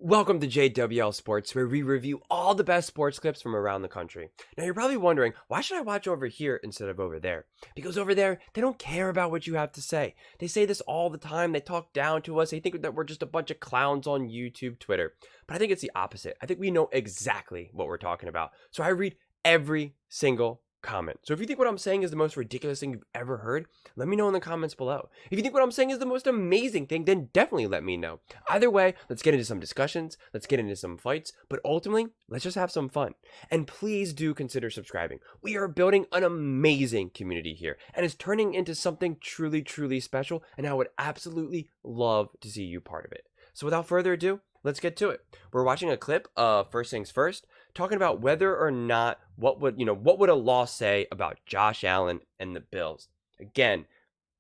Welcome to JWL Sports, where we review all the best sports clips from around the country. Now, you're probably wondering, why should I watch over here instead of over there? Because over there, they don't care about what you have to say. They say this all the time. They talk down to us. They think that we're just a bunch of clowns on YouTube, Twitter. But I think it's the opposite. I think we know exactly what we're talking about. So I read every single comment. So if you think what I'm saying is the most ridiculous thing you've ever heard, let me know in the comments below. If you think what I'm saying is the most amazing thing, then definitely let me know. Either way, let's get into some discussions, let's get into some fights, but ultimately, let's just have some fun. And please do consider subscribing. We are building an amazing community here, and it's turning into something truly, truly special, and I would absolutely love to see you part of it. So without further ado, let's get to it. We're watching a clip of First Things First, talking about whether or not what would a law say about Josh Allen and the Bills. Again,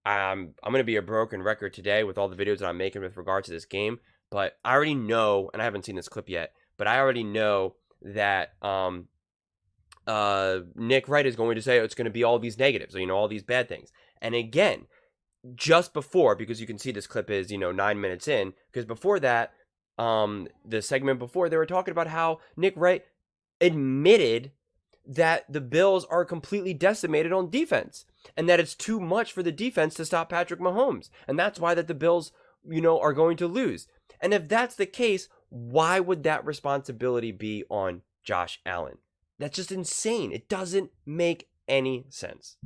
I'm going to be a broken record today with all the videos that I'm making with regard to this game, but I already know, and I haven't seen this clip yet, but I already know that Nick Wright is going to say it's going to be all these negatives, all these bad things. And again, just before, because you can see this clip is 9 minutes in, because before that, the segment before, they were talking about how Nick Wright admitted that the Bills are completely decimated on defense and that it's too much for the defense to stop Patrick Mahomes. And that's why that the Bills, are going to lose. And if that's the case, why would that responsibility be on Josh Allen? That's just insane. It doesn't make any sense.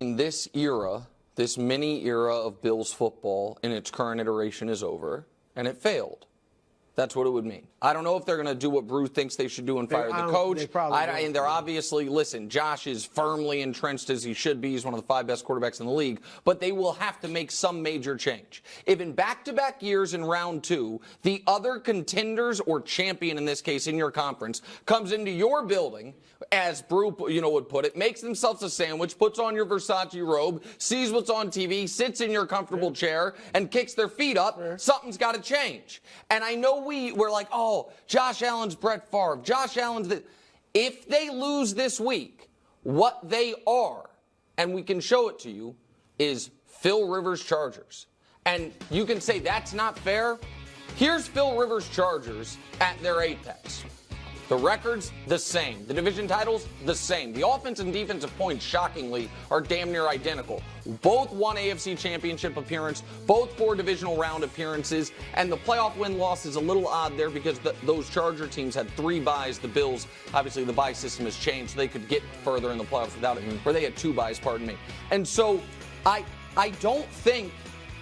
In this era, this mini era of Bills football in its current iteration is over, and it failed. That's what it would mean. I don't know if they're going to do what Bruce thinks they should do and fire the coach. And they're obviously, listen, Josh is firmly entrenched as he should be. He's one of the 5 best quarterbacks in the league. But they will have to make some major change. If in back-to-back years in round 2, the other contenders or champion in this case in your conference comes into your building, as Bruce would put it, makes themselves a sandwich, puts on your Versace robe, sees what's on TV, sits in your comfortable chair, and kicks their feet up, something's got to change. And I know we're like, oh, Josh Allen's Brett Favre. Josh Allen's the... If they lose this week, what they are, and we can show it to you, is Phil Rivers Chargers. And you can say that's not fair. Here's Phil Rivers Chargers at their apex. The records, the same. The division titles, the same. The offense and defensive points, shockingly, are damn near identical. Both won AFC Championship appearance, both 4 divisional round appearances, and the playoff win-loss is a little odd there because those Charger teams had 3 byes. The Bills, obviously the bye system has changed, so they could get further in the playoffs without it, where they had 2 byes, pardon me. And so I don't think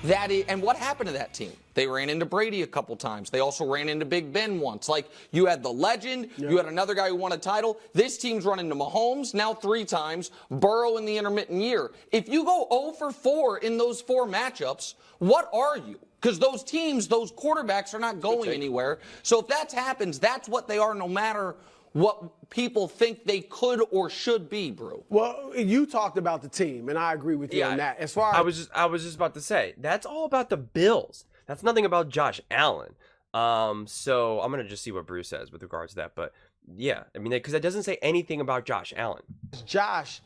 that and what happened to that team? They ran into Brady a couple times. They also ran into Big Ben once. Like, you had the legend. You had another guy who won a title. This team's run into Mahomes now 3 times, Burrow in the intermittent year. If you go 0 for 4 in those 4 matchups, what are you? Because those teams, those quarterbacks are not going anywhere. So if that happens, that's what they are no matter what people think they could or should be, Brew. Well, you talked about the team, and I agree with you on that. As far as I was just about to say, that's all about the Bills. That's nothing about Josh Allen. So I'm gonna just see what Bruce says with regards to that. But yeah, I mean, because it doesn't say anything about Josh Allen. Josh,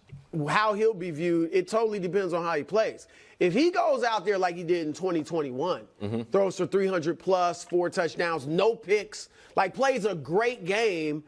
how he'll be viewed, it totally depends on how he plays. If he goes out there like he did in 2021, throws for 300 plus, 4 touchdowns, no picks, like plays a great game,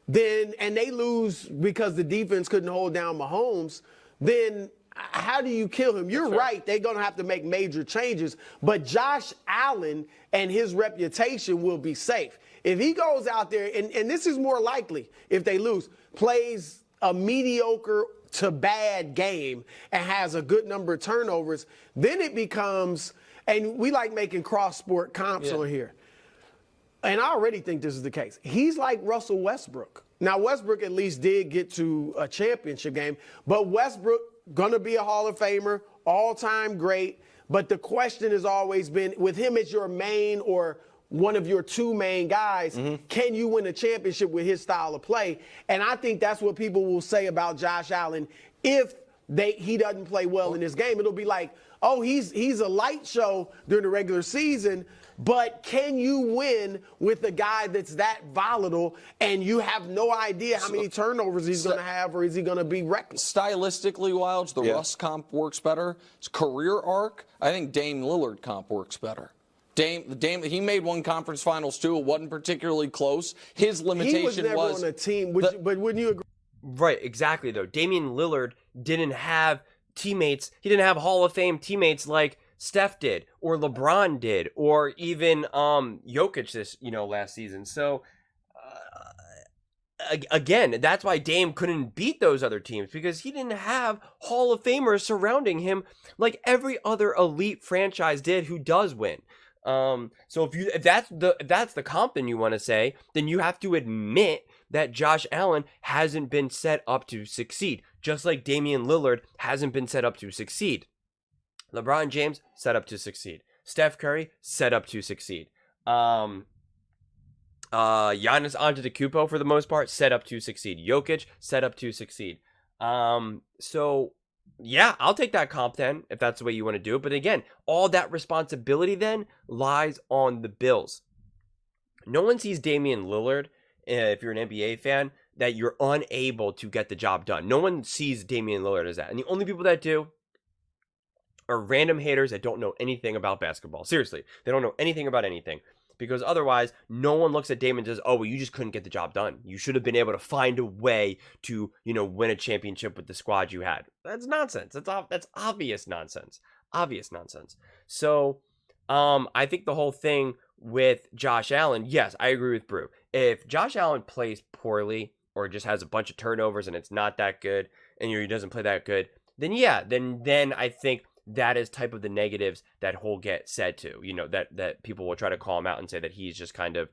and they lose because the defense couldn't hold down Mahomes, then how do you kill him? You're right. They're going to have to make major changes. But Josh Allen and his reputation will be safe. If he goes out there, and this is more likely if they lose, plays a mediocre to bad game and has a good number of turnovers, then it becomes, and we like making cross-sport comps on here. And I already think this is the case. He's like Russell Westbrook. Now, Westbrook at least did get to a championship game, but Westbrook going to be a Hall of Famer, all-time great. But the question has always been, with him as your main or one of your 2 main guys, can you win a championship with his style of play? And I think that's what people will say about Josh Allen if he doesn't play well in this game. It'll be like, oh, he's a light show during the regular season, but can you win with a guy that's that volatile and you have no idea how many turnovers he's going to have, or is he going to be reckless? Stylistically, Wilds, the Russ comp works better. His career arc, I think Dame Lillard comp works better. Dame, he made one conference finals too. It wasn't particularly close. His limitation He was never on a team, but wouldn't you agree? Right, exactly, though. Damian Lillard didn't have teammates. He didn't have Hall of Fame teammates like Steph did, or LeBron did, or even Jokic this, last season. So, again, that's why Dame couldn't beat those other teams, because he didn't have Hall of Famers surrounding him like every other elite franchise did who does win. So if that's the comp then you want to say, then you have to admit that Josh Allen hasn't been set up to succeed, just like Damian Lillard hasn't been set up to succeed. LeBron James set up to succeed. Steph Curry set up to succeed. Giannis Antetokounmpo for the most part set up to succeed. Jokic set up to succeed. So yeah, I'll take that comp then if that's the way you want to do it. But again, all that responsibility then lies on the Bills. No one sees Damian Lillard, if you're an NBA fan, that you're unable to get the job done. No one sees Damian Lillard as that. And the only people that do are random haters that don't know anything about basketball. Seriously, they don't know anything about anything. Because otherwise, no one looks at Dame and says, oh, well, you just couldn't get the job done. You should have been able to find a way to, win a championship with the squad you had. That's nonsense. That's obvious nonsense. Obvious nonsense. So, I think the whole thing with Josh Allen, yes, I agree with Brew. If Josh Allen plays poorly or just has a bunch of turnovers and it's not that good and he doesn't play that good, then yeah, then I think that is type of the negatives that he'll get said to, that people will try to call him out and say that he's just kind of,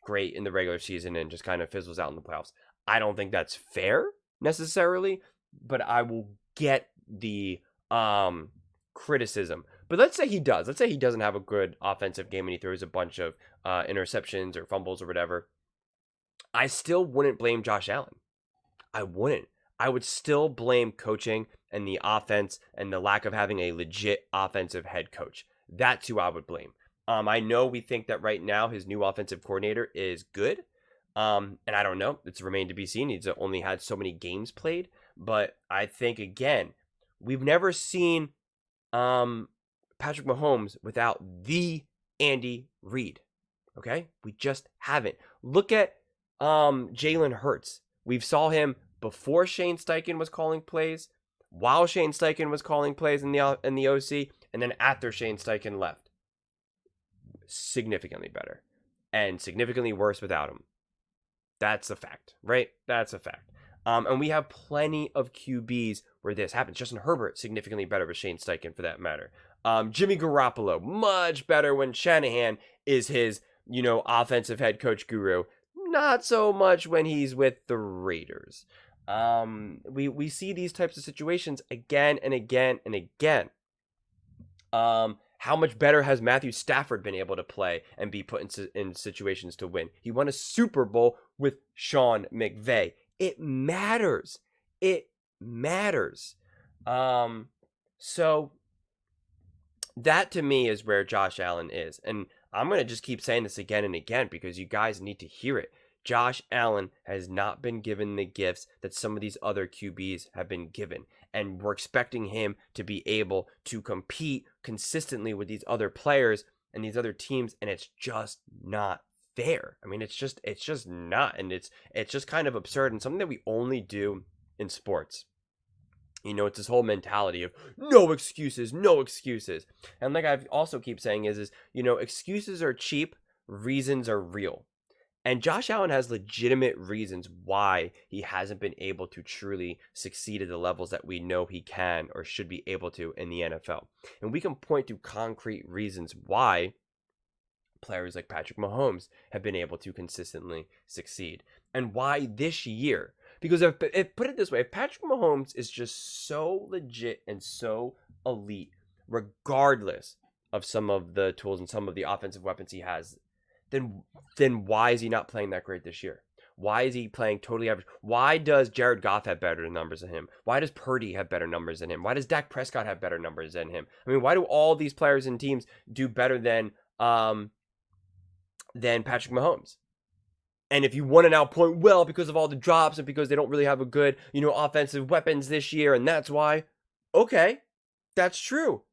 great in the regular season and just kind of fizzles out in the playoffs. I don't think that's fair necessarily, but I will get the criticism. But let's say he does. Let's say he doesn't have a good offensive game and he throws a bunch of interceptions or fumbles or whatever. I still wouldn't blame Josh Allen. I wouldn't. I would still blame coaching and the offense and the lack of having a legit offensive head coach. That's who I would blame. I know we think that right now his new offensive coordinator is good. And I don't know. It's remained to be seen. He's only had so many games played. But I think, again, we've never seen Patrick Mahomes without the Andy Reid. Okay? We just haven't. Look at Jalen Hurts. We saw him before Shane Steichen was calling plays, while Shane Steichen was calling plays in the OC, and then after Shane Steichen left. Significantly better. And significantly worse without him. That's a fact, right? That's a fact. And we have plenty of QBs where this happens. Justin Herbert, significantly better with Shane Steichen for that matter. Jimmy Garoppolo, much better when Shanahan is his, offensive head coach guru. Not so much when he's with the Raiders. We see these types of situations again and again and again. How much better has Matthew Stafford been able to play and be put in situations to win? He won a Super Bowl with Sean McVay. It matters. It matters. So that to me is where Josh Allen is. And I'm going to just keep saying this again and again because you guys need to hear it. Josh Allen has not been given the gifts that some of these other QBs have been given. And we're expecting him to be able to compete consistently with these other players and these other teams. And it's just not fair. I mean, it's just not. And it's just kind of absurd and something that we only do in sports. It's this whole mentality of no excuses, no excuses. And like I also keep saying is excuses are cheap, reasons are real. And Josh Allen has legitimate reasons why he hasn't been able to truly succeed at the levels that we know he can or should be able to in the NFL. And we can point to concrete reasons why players like Patrick Mahomes have been able to consistently succeed. And why this year. Because if put it this way, if Patrick Mahomes is just so legit and so elite, regardless of some of the tools and some of the offensive weapons he has, then why is he not playing that great this year? Why is he playing totally average? Why does Jared Goff have better numbers than him? Why does Purdy have better numbers than him? Why does Dak Prescott have better numbers than him? I mean, why do all these players and teams do better than Patrick Mahomes? And if you want to now point, well, because of all the drops and because they don't really have a good, offensive weapons this year, and that's why, okay, that's true.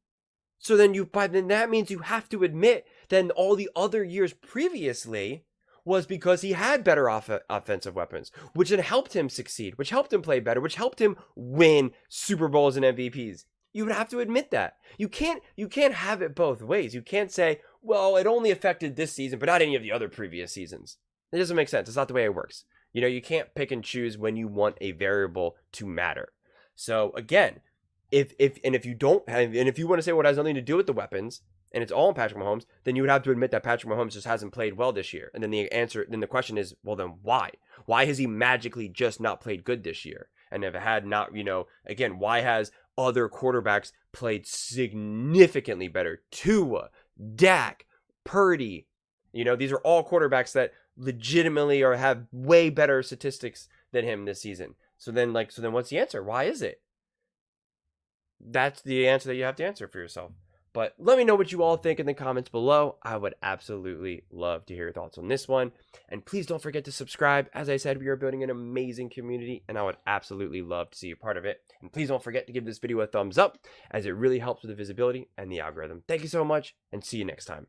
So then then that means you have to admit that all the other years previously was because he had better offensive weapons, which then helped him succeed, which helped him play better, which helped him win Super Bowls and MVPs. You would have to admit that. You can't have it both ways. You can't say, well, it only affected this season, but not any of the other previous seasons. It doesn't make sense. It's not the way it works. You can't pick and choose when you want a variable to matter. So again, if you don't have, and if you want to say what has nothing to do with the weapons, and it's all on Patrick Mahomes, then you would have to admit that Patrick Mahomes just hasn't played well this year. And then the question is, well, then why? Why has he magically just not played good this year? And if it had not, again, why has other quarterbacks played significantly better? Tua, Dak, Purdy, these are all quarterbacks that legitimately have way better statistics than him this season. So then what's the answer? Why is it? That's the answer that you have to answer for yourself. But let me know what you all think in the comments below. I would absolutely love to hear your thoughts on this one. And please don't forget to subscribe. As I said, we are building an amazing community, and I would absolutely love to see you part of it. And please don't forget to give this video a thumbs up, as it really helps with the visibility and the algorithm. Thank you so much, and see you next time.